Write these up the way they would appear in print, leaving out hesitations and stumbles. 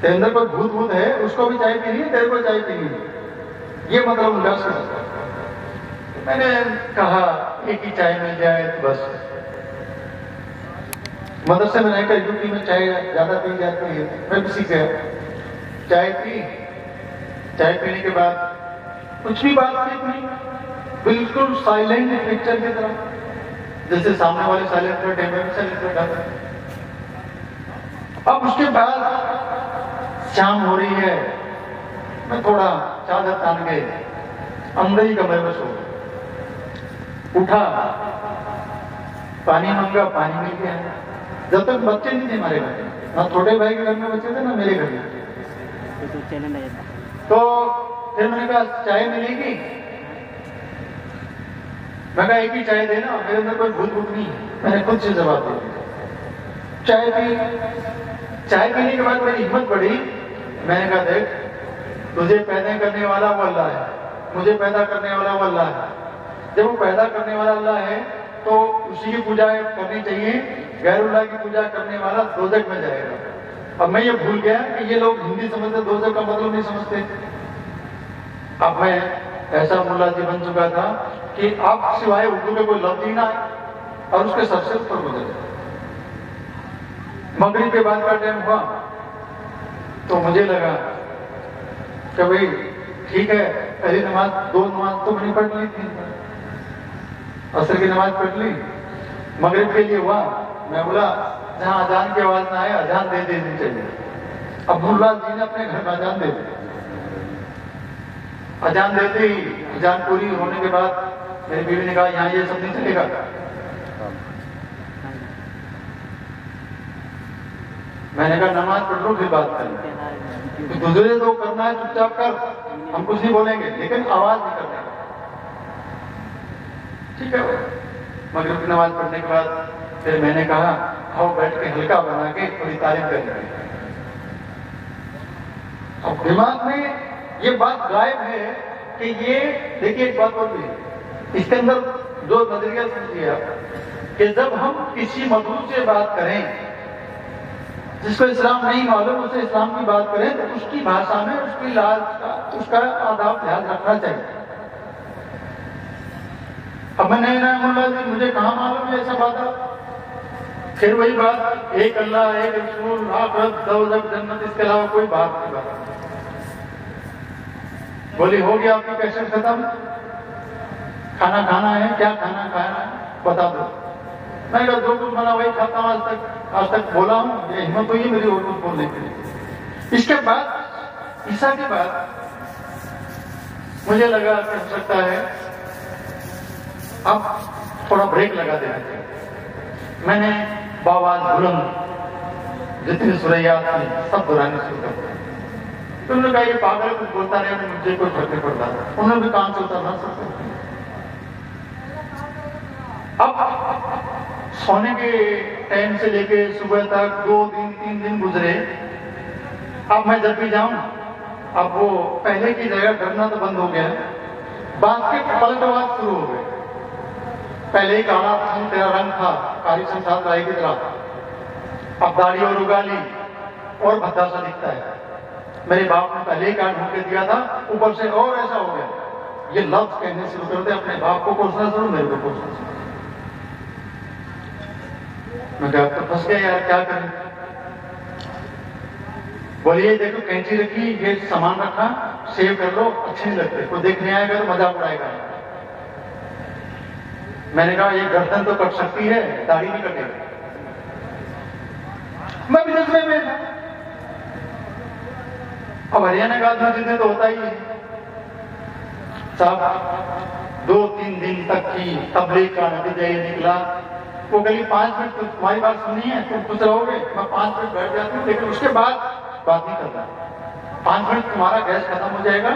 تیرے اندر کوئی بھوت بھوت ہے، اس کو بھی چائے پینی ہے، تیرے کو چائے پینی ہے، یہ مطلب ان کا سمجھتا۔ میں نے کہا ایک ہی چائے مل جائے تو بس۔ مدرسے میں رہ کر یوپی میں چائے زیادہ پی جاتی ہے، میں بھی سیکھ گیا۔ چائے پی، چائے پینے کے بعد کچھ بھی بات نہیں، بالکل سائلنٹ پکچر کی طرح، جیسے سامنے والے سائلنٹ بیٹھے میں بھی سائلنٹ بیٹھا تھا۔ اب اس کے بعد شام ہو رہی ہے، میں تھوڑا چادر تان کے اندر ہی کمرے میں سو گیا۔ اٹھا، پانی مانگا، پانی مل گیا۔ جب تک بچے نہیں تھے ہمارے گھر، نہ چھوٹے بھائی کے گھر میں بچے تھے نہ میرے گھر میں، تو پھر میں نے کہا چائے ملے گی؟ میں کہا ایک ہی چائے دینا، میرے اندر کوئی بھوت بھوت نہیں ہے۔ میں نے خود سے جواب دے دیا، چائے پی۔ چائے پینے کے بعد میری ہمت بڑھی، میں نے کہا دیکھ، تجھے پیدا کرنے والا وہ اللہ ہے، مجھے پیدا کرنے والا وہ اللہ ہے۔ جب وہ پیدا کرنے والا اللہ ہے تو اسی کی پوجا کرنی چاہیے، غیر اللہ کی پوجا کرنے والا دوزخ میں جائے گا۔ اب میں یہ بھول گیا کہ یہ لوگ ہندی سمجھتے، دوزخ کا مطلب نہیں سمجھتے۔ اب میں ایسا ملا جی بن چکا تھا کہ اب سوائے اردو کے کوئی لفظ ہی نہ آئے اور اس کے سر سے اوپر گزر گئے۔ مغرب کے بعد کا ٹائم ہوا تو مجھے لگا کہ بھئی ٹھیک ہے، پہلی نماز، دو نماز تو میں نے پڑھ لی تھی، عصر کی نماز پڑھ لی، مغرب کے لیے ہوا، میں بولا جہاں اذان کی آواز نہ آئے اذان دے دینی چاہیے۔ اب ملا جی نے اپنے گھر میں اذان دے دی، اذان دیتے ہی اذان پوری ہونے کے بعد میری بیوی نے کہا یہاں یہ سب نہیں چلے گا۔ میں نے کہا نماز پڑھ لو پھر بات کریں، تجھے جو کرنا ہے چپ چاپ کر، ہم کچھ نہیں بولیں گے لیکن آواز نہیں کرنے گا، ٹھیک ہے۔ مغرب کی نماز پڑھنے کے بعد پھر میں نے کہا آؤ بیٹھ کے ہلکا بنا کے تھوڑی تعریف کریں گے۔ اب دماغ میں یہ بات غائب ہے کہ یہ دیکھیے ایک بات اور بھی ہے، اس کے اندر جو نظریہ سمجھیے آپ کہ جب ہم کسی مدعو سے بات کریں جس کو اسلام نہیں معلوم، اسے اسلام کی بات کریں تو اس کی بھاشا میں اس کی لاج کا، اس کا آداب لحاظ رکھنا چاہیے۔ اب میں نئے نئے ملا جی مجھے کہاں معلوم ہے ایسا بات ہے، پھر وہی بات ایک اللہ، ایک رسول، آخرت، دوزخ، جنت، اس کے علاوہ کوئی بات نہیں۔ بات بولی ہو گیا آپ کی کیسٹ ختم، کھانا کھانا ہے، کیا کھانا کھانا ہے بتا دو۔ میں نے کہا جو کچھ بنا وہی کھاتا ہوں، آج تک بولا ہوں، یہ ہمت ہوئی ہے میری اردو بولنے کے لیے۔ اس کے بعد عیسیٰ کے بعد مجھے لگا کہ ہو سکتا ہے اب تھوڑا بریک لگا دینا چاہیے۔ میں نے باواز بلند جتنی سوریات تھی سب دہرانے شروع کر دیا۔ تو انہوں نے کہا یہ پاگل کچھ بولتا رہے تو مجھے کوئی فرق نہیں پڑتا، انہوں نے بھی کام سے اترنا سب۔ اب سونے کے ٹائم سے لے کے صبح تک 2 دن 3 دن گزرے، اب میں جب بھی جاؤں اب وہ پہلے کی جگہ ڈرنا تو بند ہو گیا، بات کے پلٹواز شروع ہو گئے۔ پہلے ہی کالا تیرا رنگ تھا کاری سنساد رائے کی طرح، اب داڑھی اور اگالی اور بھدا سا دکھتا ہے۔ میرے باپ نے پہلے ہی کارڈ ڈھونڈ کے دیا تھا، اوپر سے اور ایسا ہو گیا، یہ لفظ کہنے شروع کر دے، اپنے باپ کو کوسنا شروع، میرے کو کوسنا شروع۔ میں کہا اب تو پھنس گیا یار، کیا کریں؟ بولیے دیکھو کینچی رکھی، یہ سامان رکھا، سیو کر لو، اچھے نہیں لگتے، کوئی دیکھنے آئے گا تو مذاق اڑائے گا۔ میں نے کہا یہ گردن تو کٹ سکتی ہے، داڑھی نہیں کٹے گی۔ میں بھی جذبے میں تھا، اب ہریانہ کا آدمی جتنے تو ہوتا ہی ہے صاحب۔ 2-3 دن تک کی تبلیغ کا نتیجہ یہ نکلا، وہ کہیں 5 منٹ تمہاری بات سننی ہے تم کچھ رہو گے، میں 5 منٹ بیٹھ جاتا ہوں، لیکن اس کے بعد بات نہیں کرتا۔ 5 منٹ تمہارا گیس ختم ہو جائے گا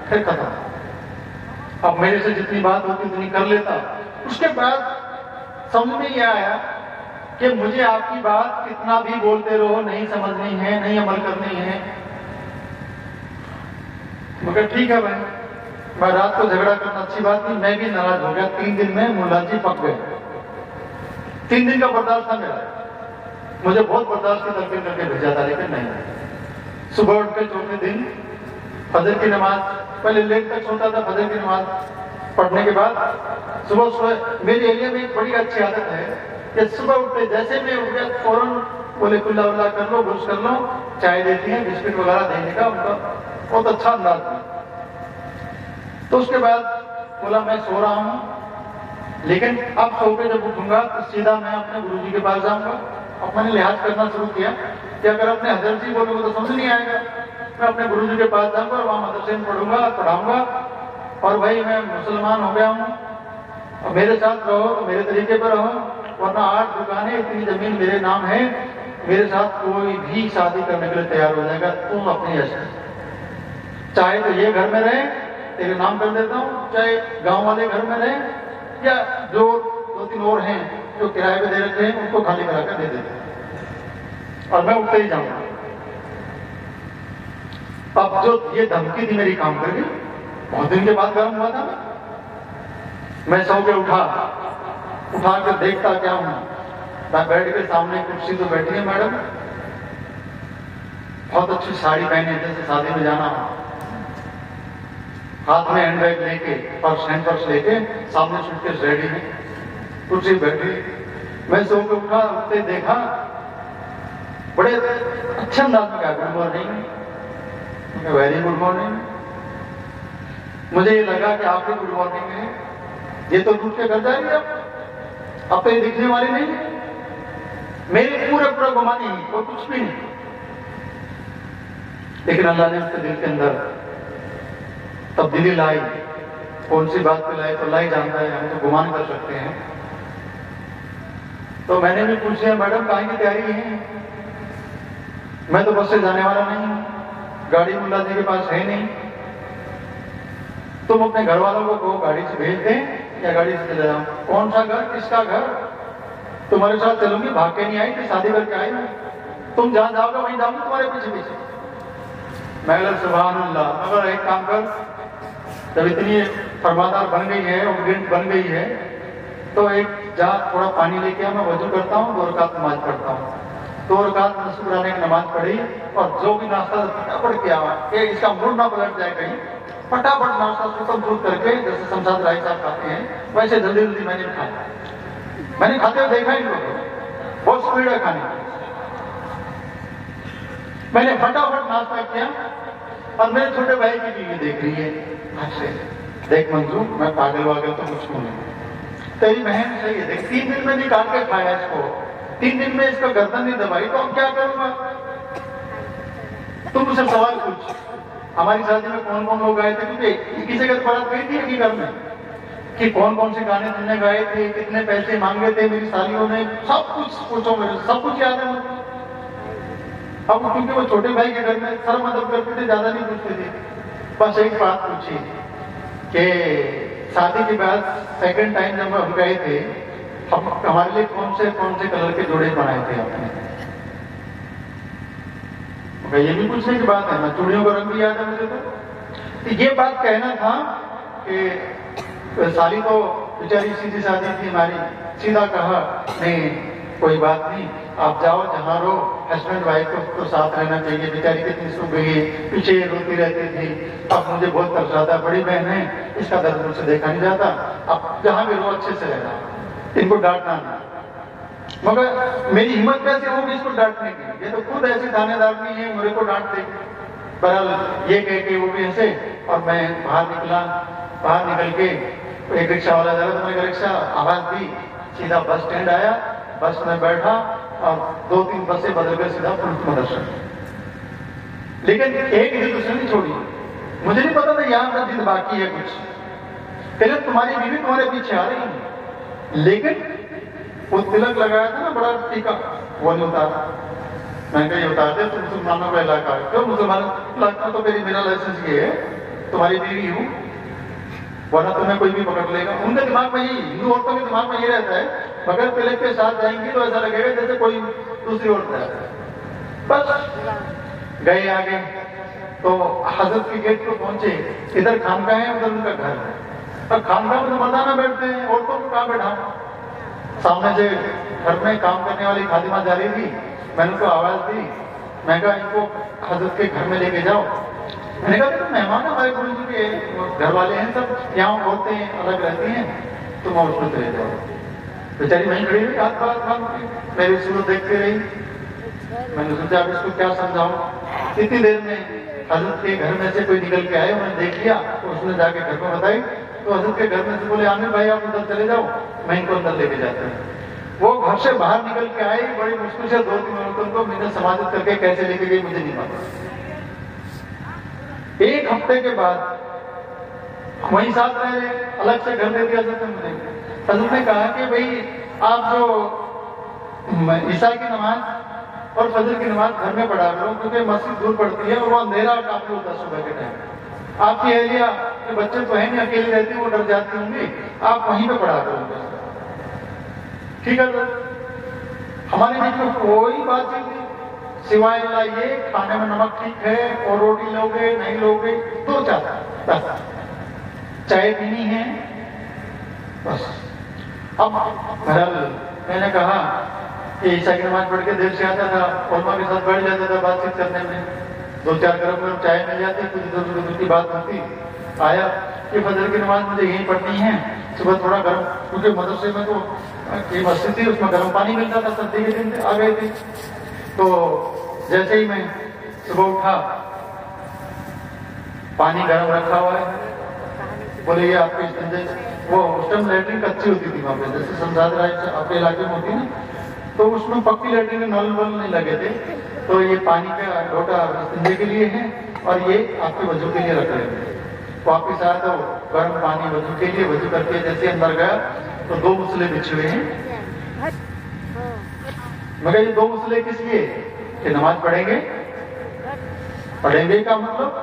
پھر ختم۔ اب میرے سے جتنی بات ہوتی اتنی کر لیتا۔ اس کے بعد سمجھ میں یہ آیا کہ مجھے آپ کی بات کتنا بھی بولتے رہو نہیں سمجھنی ہے، نہیں عمل کرنی ہے۔ مگر ٹھیک ہے بھائی، میں رات کو جھگڑا کرنا اچھی بات نہیں، میں بھی ناراض ہو گیا۔ 3 دن میں ملا جی پک گئے۔ 3 دن کا برداشت تھا میرا، مجھے بہت برداشت کی تلقین کر کے بھیجا تھا لیکن نہیں۔ صبح اٹھ کے چوتھے دن فجر کی نماز، پہلے لیٹ تک سوتا تھا، فجر کی نماز پڑھنے کے بعد صبح میری ایریا میں ایک بڑی اچھی عادت ہے کہ صبح اٹھتے جیسے میں اٹھ گیا فوراً بولے کلا ولا کر لو، برش کر لو، چائے دیتی ہیں، بسکٹ وغیرہ دینے کا ان کا بہت اچھا انداز تھا۔ تو اس کے بعد بولا میں سو رہا ہوں، لیکن اب سو کے جب اٹھوں گا تو سیدھا میں اپنے گرو جی کے پاس جاؤں گا۔ اب میں نے لحاظ کرنا شروع کیا کہ اگر اپنے حضرت جی بولوں گا تو سمجھ نہیں آئے گا، میں اپنے گرو جی کے پاس جاؤں گا اور وہاں مدرسے میں پڑھوں گا، پڑھاؤں گا، اور بھائی میں مسلمان ہو گیا ہوں اور میرے ساتھ رہو تو میرے طریقے پر رہو، ورنہ 8 دکانیں، اتنی زمین میرے نام ہے، میرے ساتھ کوئی بھی شادی کرنے کے لیے تیار ہو جائے گا، تم اپنی عشق چاہے تو یہ گھر میں رہے تیرے نام کر دیتا ہوں، چاہے گاؤں والے گھر میں رہے یا جو 2-3 اور ہیں جو کرائے پہ دے رکھے ہیں ان کو خالی کرا کر دے دیتے ہیں، اور میں اٹھتے ہی جاؤں گا۔ اب جو یہ دھمکی تھی میری کام کر گئی، بہت دن کے بعد گرم ہوا تھا، میں سو کے اٹھا کے دیکھتا کیا ہوں، میں بیٹھ کے سامنے کرسی تو بیٹھی ہے میڈم، بہت اچھی ساڑی پہنے جیسے شادی میں جانا ہو، ہاتھ میں ہینڈ بیگ لے کے، ہینڈ پرس لے کے، سامنے سوٹ کیس ریڈی ہے، کرسی بیٹھی، میں سو کے اٹھا، اٹھتے دیکھا، بڑے اچھے انداز میں کہا good morning, very good morning. مجھے یہ لگا کہ آپ کی گڈ مارننگ ہے، یہ تو ٹوٹ کے گھر جائے گی اب تو یہ دکھنے والی نہیں، میرے پورا گمانی نہیں، کوئی کچھ بھی نہیں، لیکن اللہ نے اس کے دل کے اندر تبدیلی لائی۔ کون سی بات پہ لائی تو اللہ ہی جانتا ہے، ہم تو گمان کر سکتے ہیں۔ تو میں نے بھی پوچھا میڈم کہیں کی تیاری ہے؟ میں تو بس سے جانے والا نہیں ہوں، گاڑی ملا جی کے پاس ہے نہیں، تم اپنے گھر والوں کو کہو گاڑی سے بھیج دیں یا گاڑی سے چلے جاؤں۔ کون سا گھر، کس کا گھر؟ تمہارے ساتھ چلوں گی، بھاگ کے نہیں آئی تھی، شادی کر کے آئی ہوں، تم جہاں جاؤ گے وہیں جاؤں گی تمہارے پیچھے پیچھے۔ میں کہا سبحان اللہ، مگر ایک کام کر، جب اتنی فرمادار بن گئی ہے، اوبیڈینٹ بن گئی ہے، تو ایک جا تھوڑا پانی لے کے میں وضو کرتا ہوں، 2 رکعت نماز پڑھتا ہوں، 2 رکعت شکرانے کی نماز پڑھی، اور جو بھی ناشتہ پھٹافٹ کیا کہ اس کا موڈ نہ پلٹ جائے کہیں، پھٹافٹ ناشتہ ختم کر کے جیسے شمشاد رائے صاحب کھاتے ہیں ویسے جلدی جلدی میں نے کھایا۔ میں نے کھاتے ہوئے دیکھا ان کو، بہت اسپیڈ ہے کھانے کی۔ میں نے پھٹافٹ ناشتہ کیا، اور میرے چھوٹے بھائی کی بیوی دیکھ رہی ہے، دیکھ منظور میں پاگل واگل تو کچھ نہیں، تیری بہن صحیح ہے، دیکھ 3 دن میں نکال کے کھایا اس کو، 3 دن میں اس کا گردن نہیں دبائی، تو اب کیا کروں گا؟ تم مجھ سے سوال پوچھ، ہماری شادی میں کون کون لوگ آئے تھے؟ کیونکہ کسی کا بات گئی تھی ایک ہی گھر میں کہ کون کون سے گانے تم نے گائے تھے، کتنے پیسے مانگے تھے میری سالیوں نے، سب کچھ پوچھو میرے، سب کچھ یاد ہے مجھے۔ اب کیونکہ وہ چھوٹے بھائی کے گھر میں سر مدد کرتے تھے، زیادہ نہیں پوچھتے تھے، بس ایک بات پوچھی کہ شادی کے بعد سیکنڈ ٹائم جب ہم گئے تھے، ہمارے لیے کون سے کلر کے جوڑے بنائے تھے آپ نے؟ یہ بھی پوچھنے کی بات ہے، نا چوڑیوں کا رنگ بھی یاد ہے مجھے تو یہ بات کہنا تھا کہ سالی تو بیچاری سیدھی سادی تھی ہماری، سیدھا کہا نہیں کوئی بات نہیں، آپ جاؤ جہاں رہو، ہسبینڈ وائف کو تو ساتھ رہنا چاہیے، بیچاری کتنی سو گئی، پیچھے روتی رہتی تھی، اب مجھے بہت ترس آتا ہے، بڑی بہن ہے، اس کا درد مجھ سے دیکھا نہیں جاتا، اب جہاں بھی رہو اچھے سے رہنا، ان کو ڈانٹنا نہیں۔ مگر میری ہمت کیسے ہوگی اس کو ڈانٹنے کی، یہ تو خود ایسی تھانے دار نہیں ہے، میرے کو ڈانٹ دے۔ بہرحال یہ کہہ کے وہ بھی ہنسے، اور میں باہر نکلا، باہر نکل کے ایک رکشہ والا جا رہا تھا، میں نے رکشہ آواز دی، سیدھا بس اسٹینڈ آیا، بس میں بیٹھا اور 2-3 بسیں بدل کر سیدھا پولیس مدرسہ۔ لیکن ایک ضد اس نے نہیں چھوڑی، مجھے نہیں پتا تھا یہاں پر ضد باقی ہے کچھ، کہ تمہاری بیوی تمہارے پیچھے آ رہی ہے، لیکن وہ تلک لگایا تھا نا بڑا ٹیکا، وہ نہیں اتارا۔ میں نے کہا یہ اتار دے، تم مسلمانوں کا علاقہ ہے، کیوں مسلمانوں کا علاقہ؟ تو میرا لائسنس یہ ہے، تمہاری بیوی ہوں، ورنہ تمہیں کوئی بھی پکڑ لے گا۔ ان کے دماغ میں یہی، ہندو عورتوں کے دماغ میں یہ رہتا ہے، مگر تلک کے ساتھ جائیں گی تو ایسا لگے گا جیسے کوئی دوسری عورت ہے۔ بس گئے آگے تو حضرت کے گیٹ کو پہنچے، ادھر خانقاہ ہے، ادھر ان کا گھر ہے، اور خانقاہ میں تو مردانہ بیٹھتے ہیں، عورتوں کو کہاں بیٹھا؟ سامنے سے گھر میں کام کرنے والی خادمہ جا رہی تھی، میں نے ان کو آواز دی میں کہا ان کو حضرت کے گھر میں لے کے جاؤ. میں نے کہا تو مہمان ہمارے گرو جی کے گھر والے ہیں, سب یہاں عورتیں الگ رہتی ہیں, تم اور اس میں چلے جاؤ. بیچاری وہیں کھڑی ہوئی ہاتھ بات میری صورت دیکھتے رہی. میں نے سوچا اب اس کو کیا سمجھاؤں. اتنی دیر میں حضرت کے گھر میں سے کوئی نکل کے آئے, انہوں نے دیکھ لیا تو اس نے جا کے گھر کو بتائی. تو حضرت کے گھر میں سے بولے عامر بھائی آپ ادھر چلے جاؤ, میں ان کو اندر لے کے جاتا ہوں. وہ گھر سے باہر نکل کے آئی, بڑی مشکل سے 2-3 عورتوں کو میں نے سماجت کر کے کیسے لے کے گئی مجھے نہیں پتا. ایک ہفتے کے بعد وہیں ساتھ رہ رہے, الگ سے گھر دے دیا حضرت نے مجھے. حضرت نے کہا کہ بھائی آپ جو عشاء کی نماز اور فجر کی نماز گھر میں پڑھا کرو, کیونکہ مسجد دور پڑتی ہے اور وہ اندھیرا کافی ہوتا ہے صبح کے ٹائم. آپ کی اہلیہ کے بچے تو ہیں نہیں, اکیلی رہتی, وہ ڈر جاتی ہوں گی, آپ وہیں پہ پڑھا کرو. ٹھیک ہے سر. ہمارے بیچ میں کوئی بات نہیں تھی سوائے اللہ یہ کھانے میں نمک ٹھیک ہے, اور روٹی لوگے نہیں لوگے تو چاہتا, چائے پینی ہے بس. اب بہرحال میں نے کہا کہ عشاء کی نماز پڑھ کے دیر سے آتا تھا, علماء کے ساتھ بیٹھ جاتا تھا بات چیت کرنے میں, 2-4 گرم چائے مل جاتی, کچھ ادھر کی بات ہوتی. آیا کہ فجر کی نماز مجھے یہیں پڑھنی ہے, صبح تھوڑا گرم, کیونکہ مدرسے میں تو یہ مسجد تھی اس میں گرم پانی ملتا تھا, سردی کے دن آ گئے تھے. تو جیسے ہی میں صبح اٹھا, پانی گرم رکھا ہوا ہے, بولے یہ آپ کے استنجے, وہ اس ٹائم لیٹرین کچی ہوتی تھی وہاں پہ, جیسے سمجھاد رہا آپ کے علاقے میں ہوتی نا, تو اس میں پکی لیٹرین نل ول نہیں لگے تھے, تو یہ پانی کا لوٹا استنجے کے لیے ہے اور یہ آپ کے وضو کے لیے رکھ رہے تھے. واپس آیا تو گرم پانی وضو کے لیے, وضو کر کے جیسے اندر گیا تو 2 مسلے بچھے ہوئے ہیں. مگر یہ 2 مسلے کس لیے کہ نماز پڑھیں گے, پڑھیں گے کا مطلب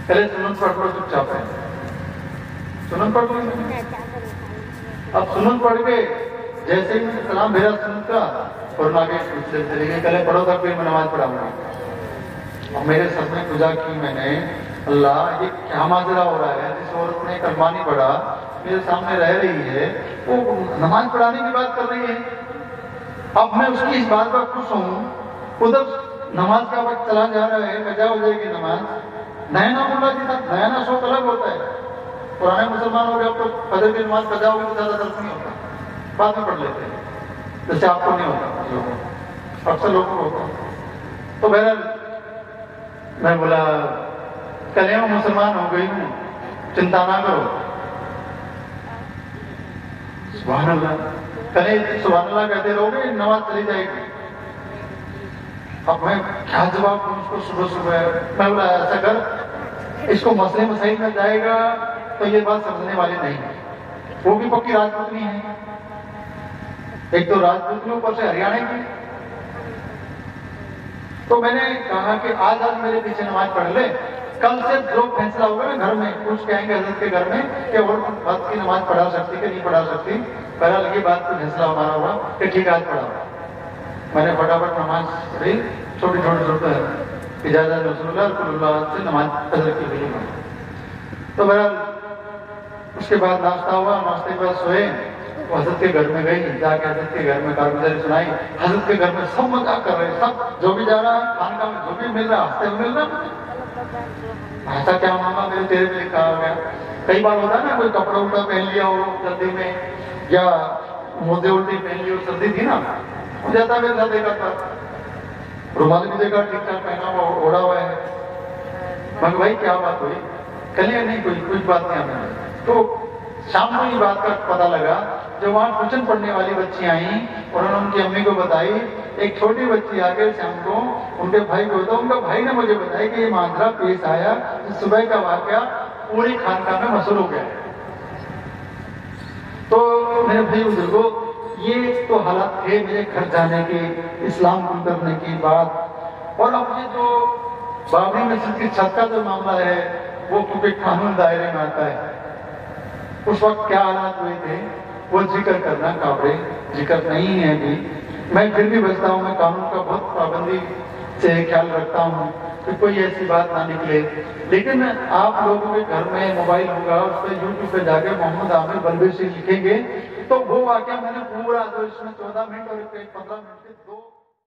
پہلے سنن پڑھ پڑھ چپ چاپ ہے, سنن پڑھ پڑھ. اب سنن پڑھ کے جیسے ہی سلام بھیجا سنن کا, اور آگے مسلے چلے گئے, پہلے پڑھو تھا پھر میں نماز پڑھاؤں گا. اور میرے سر میں پوجا کی میں نے, اللہ یہ کیا ماجرا ہو رہا ہے, جس عورت نے کلمہ نہیں پڑھا میرے سامنے رہ رہی ہے, وہ نماز پڑھانے کی بات کر رہی ہے. اب میں اس کی اس بات پر خوش ہوں, ادھر نماز کا وقت چلا جا رہا ہے, قضا ہو جائے گی نماز. نیا نا ملا جی تھا, نیا نا شوق الگ ہوتا ہے. پرانے مسلمان ہو گئے, اب تو فجر کی نماز قضا ہوگی تو زیادہ درد نہیں ہوتا, بعد میں پڑھ لیتے ہیں, جیسے آپ کو نہیں ہوتا, اکثر لوگوں کو ہوتا. تو بہرحال میں بولا کلیوں مسلمان ہو گئی ہوں, چنتا نہ کرو. سبحان اللہ, کلے سبحان اللہ کہتے رہو گے, نماز چلی جائے گی. اب میں کیا جواب دوں اس کو صبح صبح. میں بولا ایسا کر, اس کو مسئلے مسائل میں جائے گا تو یہ بات سمجھنے والی نہیں, وہ بھی پکی راجپوتنی ہے, ایک تو راجپوتنی اوپر سے ہریانے کی. تو میں نے کہا کہ آج میرے پیچھے نماز پڑھ لے, کل سے جو فیصلہ ہوگا نا گھر میں, کچھ کہیں گے حضرت کے گھر میں کہ اور وقت کی نماز پڑھا سکتی کہ نہیں پڑھا سکتی. بہرحال یہ بات کو فیصلہ ہمارا ہوا کہ ٹھیک ہے آج پڑھا. میں نے فٹافٹ نماز پڑھی, چھوٹی چھوٹی صورتیں, اجازت رسول اللہ صلی اللہ علیہ وسلم سے نماز فجر کی پڑھی. تو بہرحال اس کے بعد ناشتہ ہوا, ناشتے کے بعد سوئے, وہ حضرت کے گھر میں گئی, جا کے حضرت کے گھر میں کارگزاری سنائی. حضرت کے گھر میں سب مذاق کر رہے ہیں, سب جو بھی جا رہا ہے خانقاہ میں جو بھی مل رہا ہے ہفتے میں مل رہا. ایسا کیا ماما میرے تیرے میں لکھا ہو گیا. کئی بار ہوتا ہے نا, کوئی کپڑا وپڑا پہن لیا ہو سردی میں, یا موزے الٹی پہن لی ہو, سردی تھی نا, ہو جاتا ہے. میرے دیکھا تھا رومال بھی دیکھا ٹھیک ٹھاک پہنا ہوا, اوڑا ہوا ہے. میں بھائی کیا بات ہوئی, کلیہ نہیں کوئی کچھ بات نہیں ہمیں. تو شام کو یہ بات کا پتہ لگا, جو وہاں ٹیوشن پڑھنے والی بچی آئیں اور انہوں نے ان کی امی کو بتائی. ایک چھوٹی بچی آ کے شام کو ان کے بھائی کو ہوتا, ان کا بھائی نے مجھے بتایا کہ یہ ماجرا پیش آیا, صبح کا واقعہ پوری خانقاہ میں مشہور ہو گیا. تو میرے بھائی بزرگوں, یہ تو حالات تھے میرے گھر جانے کے, اسلام قبول کرنے کی بات. اور اب یہ جو بابری مسجد کی چھت کا جو معاملہ ہے, وہ کیونکہ قانون دائرے میں آتا ہے, اس وقت کیا حالات ہوئے تھے وہ ذکر کرنا قابل ذکر نہیں ہے ابھی. میں پھر بھی بچتا ہوں, میں قانون کا بہت پابندی سے خیال رکھتا ہوں کہ کوئی ایسی بات نہ نکلے. لیکن آپ لوگوں کے گھر میں موبائل ہوگا, اس پہ یوٹیوب پہ جا کے محمد عامر بلبیر سے لکھیں گے تو وہ واقعہ میں نے پورا جو اس میں 14 منٹ اور 15 منٹ کے 2